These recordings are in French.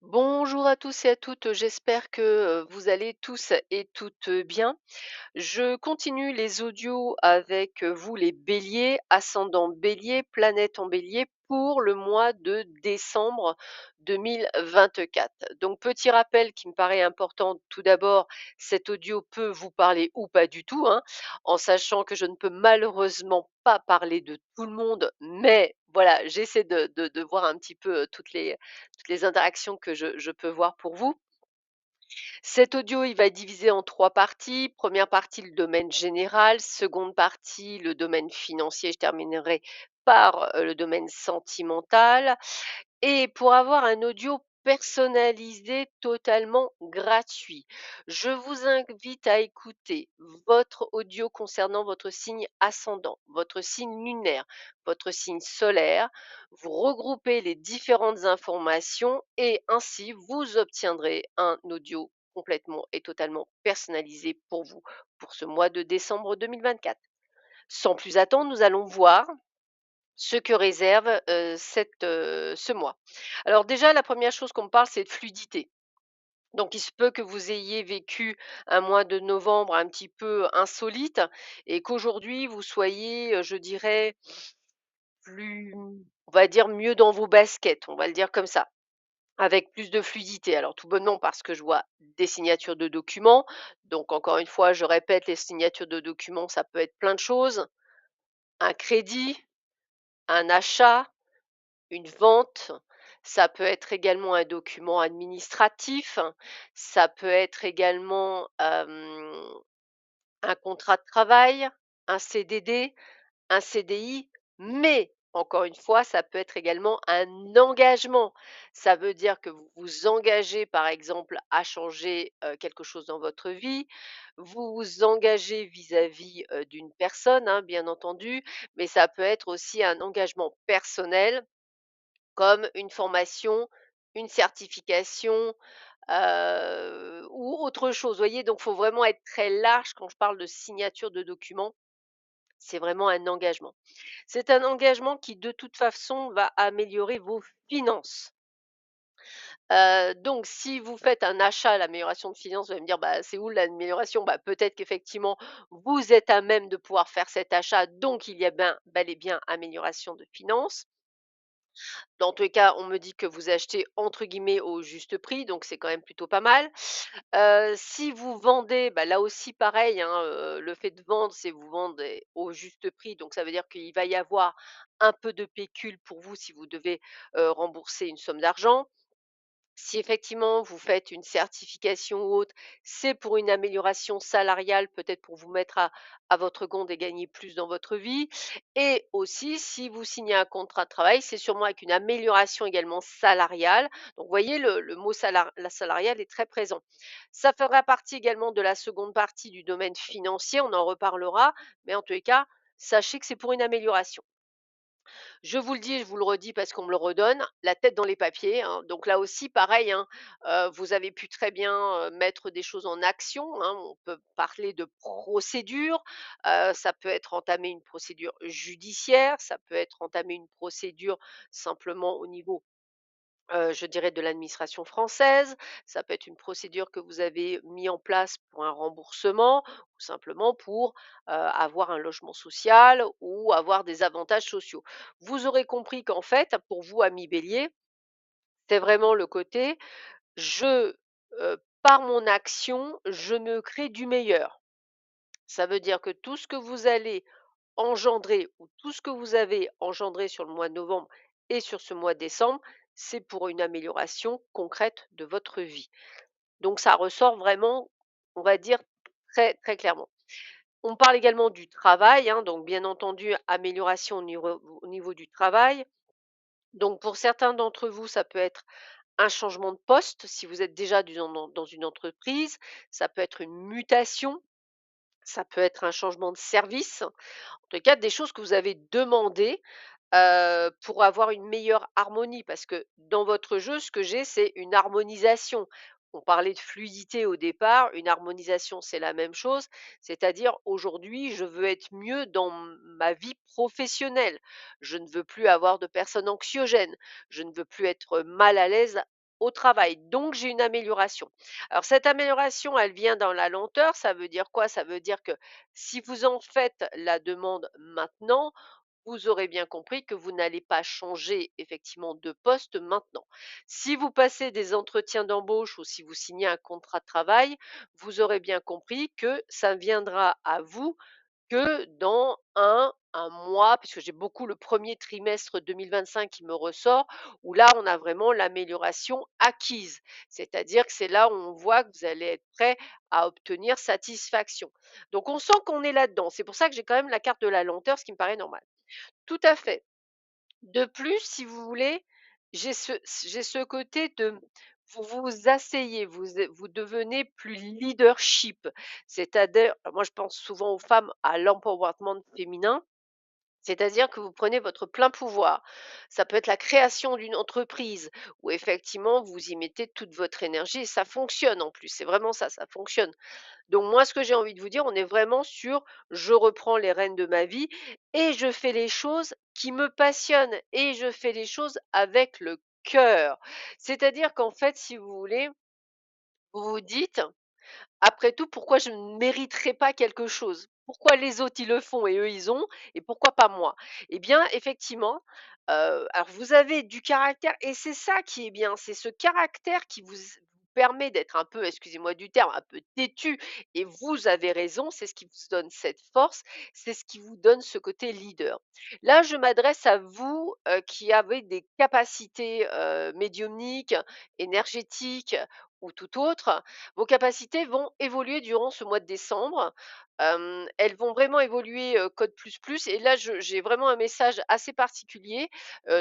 Bonjour à tous et à toutes, j'espère que vous allez tous et toutes bien. Je continue les audios avec vous les béliers, ascendant bélier, planète en bélier pour le mois de décembre 2024. Donc petit rappel qui me paraît important, tout d'abord, cet audio peut vous parler ou pas du tout, hein, en sachant que je ne peux malheureusement pas parler de tout le monde, mais voilà, j'essaie de voir un petit peu toutes les interactions que je peux voir pour vous. Cet audio, il va être divisé en 3 parties. Première partie, le domaine général. Seconde partie, le domaine financier. Je terminerai par le domaine sentimental. Et pour avoir un audio personnalisé totalement gratuit, je vous invite à écouter votre audio concernant votre signe ascendant, votre signe lunaire, votre signe solaire. Vous regroupez les différentes informations et ainsi vous obtiendrez un audio complètement et totalement personnalisé pour vous pour ce mois de décembre 2024. Sans plus attendre, nous allons voir ce que réserve ce mois. Alors déjà, la première chose qu'on me parle, c'est de fluidité. Donc il se peut que vous ayez vécu un mois de novembre un petit peu insolite et qu'aujourd'hui vous soyez, je dirais, plus, on va dire, mieux dans vos baskets, on va le dire comme ça. Avec plus de fluidité. Alors tout bonnement parce que je vois des signatures de documents. Donc encore une fois, je répète, les signatures de documents, ça peut être plein de choses. Un crédit, un achat, une vente, ça peut être également un document administratif, ça peut être également, un contrat de travail, un CDD, un CDI, mais encore une fois, ça peut être également un engagement. Ça veut dire que vous vous engagez, par exemple, à changer, quelque chose dans votre vie. Vous vous engagez vis-à-vis, d'une personne, hein, bien entendu, mais ça peut être aussi un engagement personnel comme une formation, une certification, ou autre chose, vous voyez? Donc il faut vraiment être très large quand je parle de signature de documents, c'est vraiment un engagement. C'est un engagement qui de toute façon va améliorer vos finances. Donc si vous faites un achat, l'amélioration de finances, vous allez me dire: «Bah, c'est où l'amélioration?» Bah, peut-être qu'effectivement vous êtes à même de pouvoir faire cet achat, donc il y a bien bel et bien amélioration de finances. Dans tous les cas, on me dit que vous achetez entre guillemets «au juste prix», donc c'est quand même plutôt pas mal. Si vous vendez, bah, là aussi pareil, hein, le fait de vendre, c'est vous vendez au juste prix, donc ça veut dire qu'il va y avoir un peu de pécule pour vous si vous devez, rembourser une somme d'argent. Si effectivement vous faites une certification ou autre, c'est pour une amélioration salariale, peut-être pour vous mettre à votre compte et gagner plus dans votre vie. Et aussi, si vous signez un contrat de travail, c'est sûrement avec une amélioration également salariale. Donc, vous voyez, le mot la salariale est très présent. Ça fera partie également de la seconde partie du domaine financier, on en reparlera, mais en tous les cas, sachez que c'est pour une amélioration. Je vous le dis et je vous le redis parce qu'on me le redonne, la tête dans les papiers, hein. Donc là aussi, pareil, hein, vous avez pu très bien, mettre des choses en action, hein. On peut parler de procédure, ça peut être entamer une procédure judiciaire, ça peut être entamer une procédure simplement au niveau je dirais de l'administration française. Ça peut être une procédure que vous avez mis en place pour un remboursement ou simplement pour avoir un logement social ou avoir des avantages sociaux. Vous aurez compris qu'en fait, pour vous, amis bélier, c'est vraiment le côté je, par mon action, je me crée du meilleur. Ça veut dire que tout ce que vous allez engendrer ou tout ce que vous avez engendré sur le mois de novembre et sur ce mois de décembre, c'est pour une amélioration concrète de votre vie. Donc ça ressort vraiment, on va dire, très, très clairement. On parle également du travail, hein, donc bien entendu, amélioration au niveau du travail. Donc pour certains d'entre vous, ça peut être un changement de poste si vous êtes déjà dans une entreprise, ça peut être une mutation, ça peut être un changement de service. En tout cas, des choses que vous avez demandées, pour avoir une meilleure harmonie. Parce que dans votre jeu, ce que j'ai, c'est une harmonisation. On parlait de fluidité au départ, une harmonisation, c'est la même chose. C'est-à-dire, aujourd'hui, je veux être mieux dans ma vie professionnelle. Je ne veux plus avoir de personnes anxiogènes. Je ne veux plus être mal à l'aise au travail, donc j'ai une amélioration. Alors cette amélioration, elle vient dans la lenteur, ça veut dire quoi? Ça veut dire que si vous en faites la demande maintenant, vous aurez bien compris que vous n'allez pas changer effectivement de poste maintenant. Si vous passez des entretiens d'embauche ou si vous signez un contrat de travail, vous aurez bien compris que ça viendra à vous que dans un mois, puisque j'ai beaucoup le premier trimestre 2025 qui me ressort, où là, on a vraiment l'amélioration acquise. C'est-à-dire que c'est là où on voit que vous allez être prêt à obtenir satisfaction. Donc on sent qu'on est là-dedans. C'est pour ça que j'ai quand même la carte de la lenteur, ce qui me paraît normal. Tout à fait. De plus, si vous voulez, j'ai ce j'ai ce côté de vous vous asseyez, vous devenez plus leadership. C'est-à-dire, moi je pense souvent aux femmes, à l'empowerment féminin, c'est-à-dire que vous prenez votre plein pouvoir. Ça peut être la création d'une entreprise où effectivement vous y mettez toute votre énergie et ça fonctionne en plus. C'est vraiment ça, ça fonctionne. Donc moi, ce que j'ai envie de vous dire, on est vraiment sur je reprends les rênes de ma vie et je fais les choses qui me passionnent et je fais les choses avec le cœur. C'est-à-dire qu'en fait, si vous voulez, vous vous dites, après tout, pourquoi je ne mériterais pas quelque chose? Pourquoi les autres, ils le font et eux, ils ont et pourquoi pas moi? Eh bien, effectivement, alors vous avez du caractère et c'est ça qui est bien, c'est ce caractère qui vous permet d'être un peu, excusez-moi du terme, un peu têtu et vous avez raison, c'est ce qui vous donne cette force, c'est ce qui vous donne ce côté leader. Là, je m'adresse à vous, qui avez des capacités, médiumniques, énergétiques ou tout autre. Vos capacités vont évoluer durant ce mois de décembre. Elles vont vraiment évoluer, code plus plus et là j'ai vraiment un message assez particulier,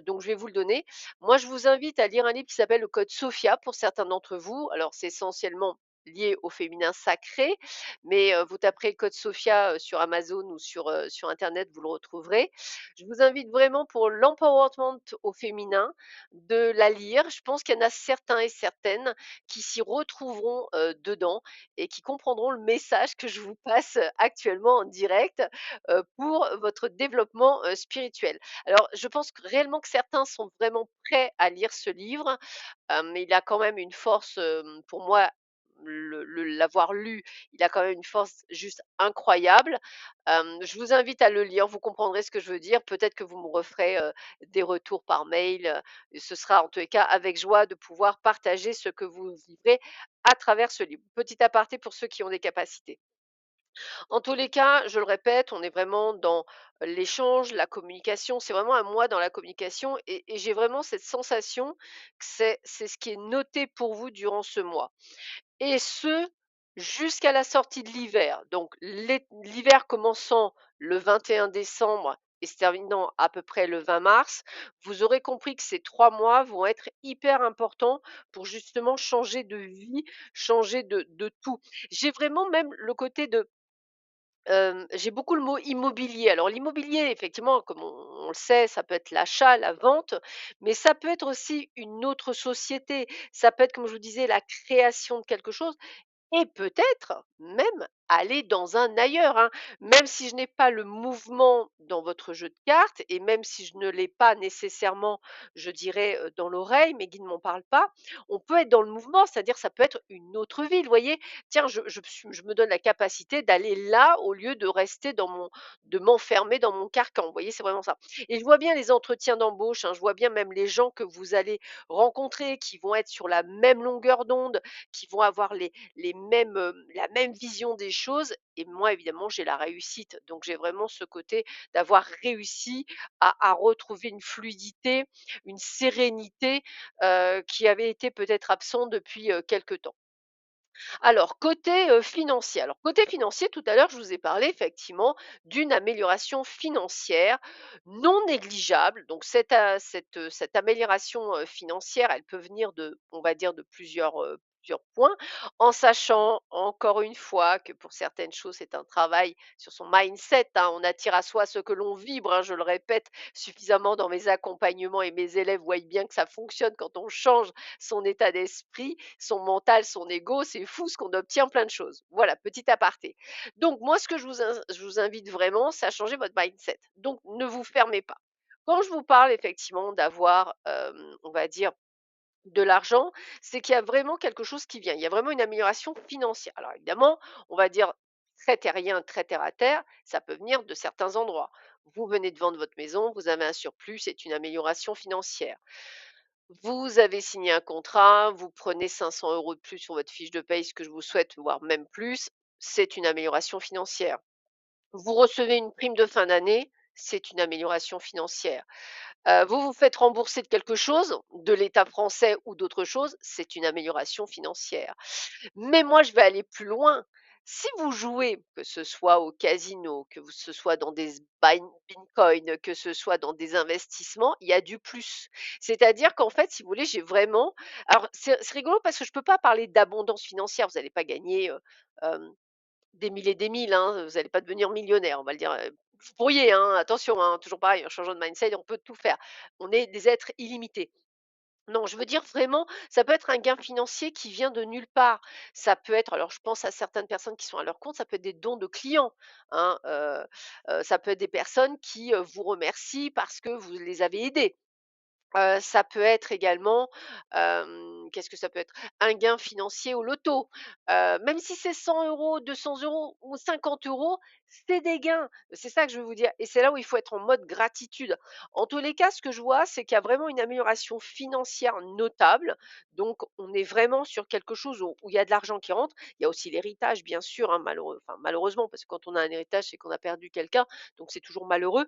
donc je vais vous le donner. Moi, je vous invite à lire un livre qui s'appelle le code Sophia pour certains d'entre vous. Alors c'est essentiellement lié au féminin sacré, mais vous taperez le code Sophia, sur Amazon ou sur internet, vous le retrouverez. Je vous invite vraiment pour l'empowerment au féminin de la lire. Je pense qu'il y en a certains et certaines qui s'y retrouveront, dedans et qui comprendront le message que je vous passe, actuellement en direct, pour votre développement, spirituel. Alors je pense que réellement que certains sont vraiment prêts à lire ce livre, mais il a quand même une force, pour moi, l'avoir lu, il a quand même une force juste incroyable. Je vous invite à le lire, vous comprendrez ce que je veux dire. Peut-être que vous me referez, des retours par mail, et ce sera en tous les cas avec joie de pouvoir partager ce que vous vivrez à travers ce livre. Petit aparté pour ceux qui ont des capacités. En tous les cas, je le répète, on est vraiment dans l'échange, la communication. C'est vraiment un moi dans la communication et j'ai vraiment cette sensation que c'est ce qui est noté pour vous durant ce mois. Et ce, jusqu'à la sortie de l'hiver. Donc l'hiver commençant le 21 décembre et se terminant à peu près le 20 mars, vous aurez compris que ces 3 mois vont être hyper importants pour justement changer de vie, changer de tout. J'ai vraiment même le côté de j'ai beaucoup le mot immobilier. Alors l'immobilier, effectivement, comme on le sait, ça peut être l'achat, la vente, mais ça peut être aussi une autre société. Ça peut être, comme je vous disais, la création de quelque chose et peut-être même aller dans un ailleurs, hein. Même si je n'ai pas le mouvement dans votre jeu de cartes et même si je ne l'ai pas nécessairement, je dirais, dans l'oreille, mes guides ne m'en parlent pas, on peut être dans le mouvement, c'est-à-dire ça peut être une autre ville, vous voyez? Tiens, je me donne la capacité d'aller là au lieu de rester de m'enfermer dans mon carcan, vous voyez? C'est vraiment ça et je vois bien les entretiens d'embauche, hein, je vois bien même les gens que vous allez rencontrer qui vont être sur la même longueur d'onde, qui vont avoir les mêmes, la même vision des choses et moi évidemment j'ai la réussite. Donc j'ai vraiment ce côté d'avoir réussi à retrouver une fluidité, une sérénité, qui avait été peut-être absent depuis, quelque temps. Alors côté, financier. Alors côté financier, tout à l'heure, je vous ai parlé effectivement d'une amélioration financière non négligeable. Donc cette amélioration, financière, elle peut venir de, on va dire, de plusieurs points, en sachant encore une fois que pour certaines choses, c'est un travail sur son mindset, hein. On attire à soi ce que l'on vibre, hein, je le répète suffisamment dans mes accompagnements et mes élèves voient bien que ça fonctionne quand on change son état d'esprit, son mental, son ego, c'est fou ce qu'on obtient plein de choses. Voilà, petit aparté. Donc moi, ce que je vous invite vraiment, c'est à changer votre mindset. Donc ne vous fermez pas. Quand je vous parle effectivement d'avoir, on va dire de l'argent, c'est qu'il y a vraiment quelque chose qui vient. Il y a vraiment une amélioration financière. Alors évidemment, on va dire très terrien, très terre à terre, ça peut venir de certains endroits. Vous venez de vendre votre maison, vous avez un surplus, c'est une amélioration financière. Vous avez signé un contrat, vous prenez 500 € de plus sur votre fiche de paye, ce que je vous souhaite, voire même plus, c'est une amélioration financière. Vous recevez une prime de fin d'année, c'est une amélioration financière. Vous vous faites rembourser de quelque chose, de l'État français ou d'autre chose, c'est une amélioration financière. Mais moi, je vais aller plus loin. Si vous jouez, que ce soit au casino, ce soit dans des bitcoins, que ce soit dans des investissements, il y a du plus. C'est-à-dire qu'en fait, si vous voulez, j'ai vraiment alors c'est rigolo parce que je ne peux pas parler d'abondance financière, vous n'allez pas gagner, hem des mille et des mille, hein, vous allez pas devenir millionnaire, on va le dire, vous pourriez, hein, attention, hein, toujours pareil, en changeant de mindset, on peut tout faire. On est des êtres illimités. Non, je veux dire vraiment, ça peut être un gain financier qui vient de nulle part. Ça peut être alors je pense à certaines personnes qui sont à leur compte, ça peut être des dons de clients, hein, ça peut être des personnes qui, vous remercient parce que vous les avez aidés. Ça peut être également, qu'est-ce que ça peut être? Un gain financier au loto. Même si c'est 100 €, 200 € ou 50 €, c'est des gains. C'est ça que je veux vous dire et c'est là où il faut être en mode gratitude. En tous les cas, ce que je vois, c'est qu'il y a vraiment une amélioration financière notable. Donc on est vraiment sur quelque chose où il y a de l'argent qui rentre. Il y a aussi l'héritage bien sûr, hein, malheureusement parce que quand on a un héritage, c'est qu'on a perdu quelqu'un, donc c'est toujours malheureux.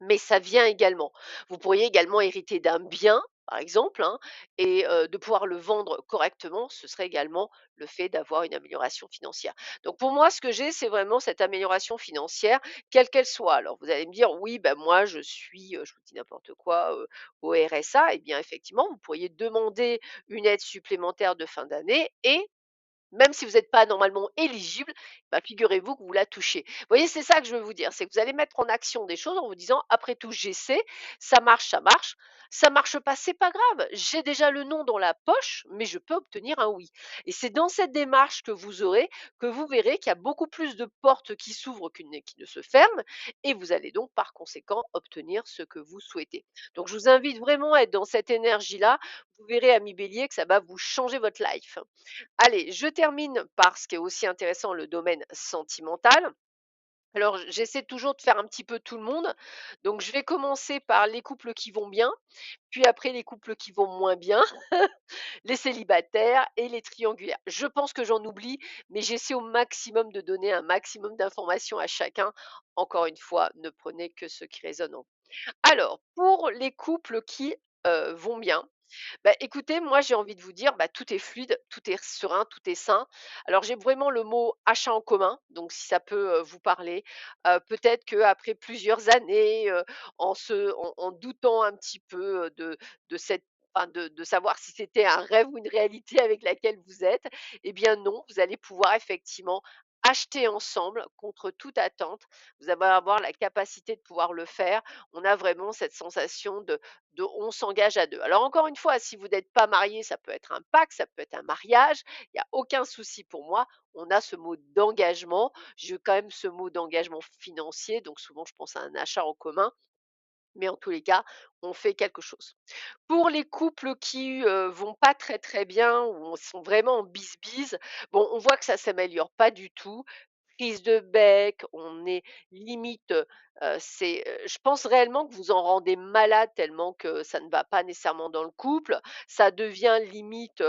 Mais ça vient également. Vous pourriez également hériter d'un bien, par exemple, hein, et de pouvoir le vendre correctement, ce serait également le fait d'avoir une amélioration financière. Donc pour moi, ce que j'ai, c'est vraiment cette amélioration financière, quelle qu'elle soit. Alors vous allez me dire: «Oui, ben moi je suis», je vous dis n'importe quoi, au RSA. Eh bien effectivement, vous pourriez demander une aide supplémentaire de fin d'année et même si vous n'êtes pas normalement éligible, bah, figurez-vous que vous la touchez. Vous voyez, c'est ça que je veux vous dire, c'est que vous allez mettre en action des choses en vous disant: «Après tout, j'essaie, ça marche pas, c'est pas grave, j'ai déjà le non dans la poche, mais je peux obtenir un oui» et c'est dans cette démarche que vous verrez qu'il y a beaucoup plus de portes qui s'ouvrent qu'une qui ne se ferment et vous allez donc par conséquent obtenir ce que vous souhaitez. Donc je vous invite vraiment à être dans cette énergie-là. Vous verrez, ami Bélier, que ça va vous changer votre life. Allez, je termine par ce qui est aussi intéressant, le domaine sentimental. Alors, j'essaie toujours de faire un petit peu tout le monde. Donc, je vais commencer par les couples qui vont bien, puis après les couples qui vont moins bien, les célibataires et les triangulaires. Je pense que j'en oublie, mais j'essaie au maximum de donner un maximum d'informations à chacun. Encore une fois, ne prenez que ce qui résonne en vous. Alors, pour les couples qui vont bien, bah, écoutez, moi, j'ai envie de vous dire, bah, tout est fluide, tout est serein, tout est sain. Alors, j'ai vraiment le mot achat en commun, donc si ça peut vous parler, peut-être qu'après plusieurs années, en doutant un petit peu de cette enfin, de savoir si c'était un rêve ou une réalité avec laquelle vous êtes, eh bien non, vous allez pouvoir effectivement acheter ensemble contre toute attente. Vous allez avoir la capacité de pouvoir le faire. On a vraiment cette sensation de on s'engage à 2. Alors encore une fois, si vous n'êtes pas marié, ça peut être un pacte, ça peut être un mariage, il y a aucun souci pour moi. On a ce mot d'engagement. J'ai quand même ce mot d'engagement financier, donc souvent je pense à un achat en commun, mais en tous les cas, on fait quelque chose. Pour les couples qui, vont pas très, très bien ou sont vraiment en bisbise, bon, on voit que ça s'améliore pas du tout. Prise de bec, on est limite, je pense réellement que vous en rendez malade tellement que ça ne va pas nécessairement dans le couple. Ça devient limite,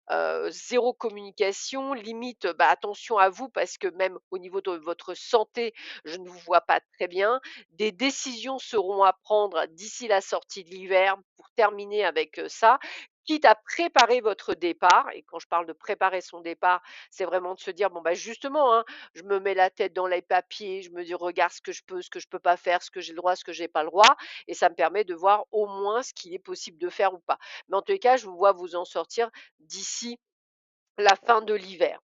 0 communication, limite, bah, attention à vous parce que même au niveau de votre santé, je ne vous vois pas très bien. Des décisions seront à prendre d'ici la sortie de l'hiver pour terminer avec, ça, quitte à préparer votre départ et quand je parle de préparer son départ, c'est vraiment de se dire: «Bon, bah, justement, hein, je me mets la tête dans les papiers, je me dis: "Regarde ce que je peux pas faire, ce que j'ai le droit, ce que j'ai pas le droit" et ça me permet de voir au moins ce qu'il est possible de faire ou pas. Mais en tous les cas, je vous vois vous en sortir d'ici la fin de l'hiver.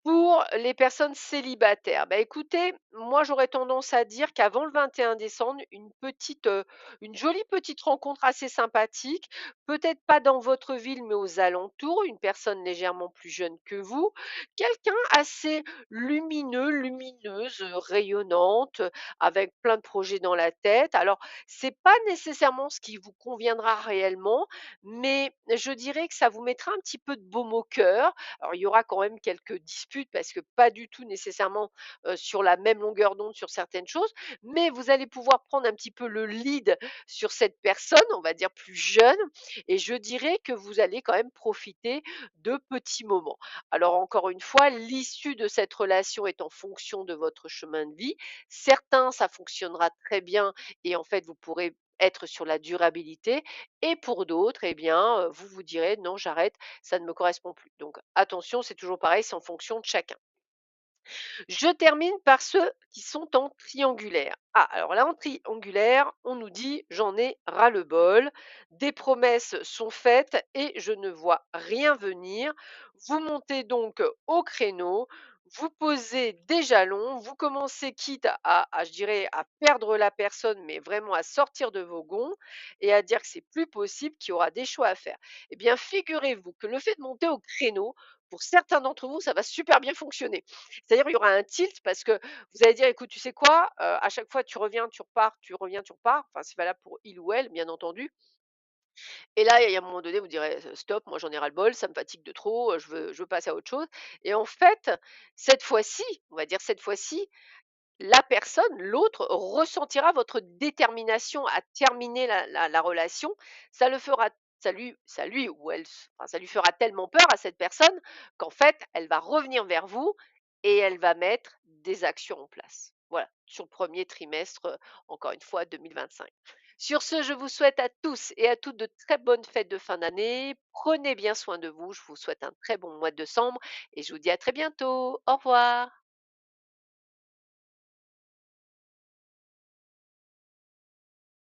Pour les personnes célibataires, bah, écoutez, moi j'aurais tendance à dire qu'avant le 21 décembre, une jolie petite rencontre assez sympathique, peut-être pas dans votre ville, mais aux alentours, une personne légèrement plus jeune que vous, quelqu'un assez lumineux, lumineuse, rayonnante, avec plein de projets dans la tête. Alors, c'est pas nécessairement ce qui vous conviendra réellement, mais je dirais que ça vous mettra un petit peu de baume au cœur. Alors, il y aura quand même quelques disputes parce que pas du tout nécessairement, sur la même longueur d'onde sur certaines choses, mais vous allez pouvoir prendre un petit peu le lead sur cette personne, on va dire plus jeune, et je dirais que vous allez quand même profiter de petits moments. Alors encore une fois, l'issue de cette relation est en fonction de votre chemin de vie. Certains, ça fonctionnera très bien et en fait, vous pourrez être sur la durabilité et pour d'autres, eh bien, vous vous direz: «Non, j'arrête, ça ne me correspond plus». Donc attention, c'est toujours pareil, c'est en fonction de chacun. Je termine par ceux qui sont en triangulaire. Ah, alors là, en triangulaire, on nous dit: «J'en ai ras-le-bol, des promesses sont faites et je ne vois rien venir». Vous montez donc au créneau, vous posez des jalons, vous commencez quitte je dirais, à perdre la personne, mais vraiment à sortir de vos gonds et à dire que c'est plus possible, qu'il y aura des choix à faire. Eh bien, figurez-vous que le fait de monter au créneau, pour certains d'entre vous, ça va super bien fonctionner. C'est-à-dire, il y aura un tilt parce que vous allez dire: «Écoute, tu sais quoi? À chaque fois, tu reviens, tu repars, tu reviens, tu repars». Enfin, c'est valable pour il ou elle, bien entendu. Et là, il y a un moment donné, vous direz: «Stop, moi j'en ai ras-le-bol, ça me fatigue de trop, je veux passer à autre chose». Et en fait, cette fois-ci, on va dire cette fois-ci, la personne, l'autre, ressentira votre détermination à terminer la relation. Ça le fera ça lui ou elle enfin, ça lui fera tellement peur à cette personne qu'en fait, elle va revenir vers vous et elle va mettre des actions en place. Voilà, sur le premier trimestre, encore une fois 2025. Sur ce, je vous souhaite à tous et à toutes de très bonnes fêtes de fin d'année. Prenez bien soin de vous. Je vous souhaite un très bon mois de décembre et je vous dis à très bientôt. Au revoir.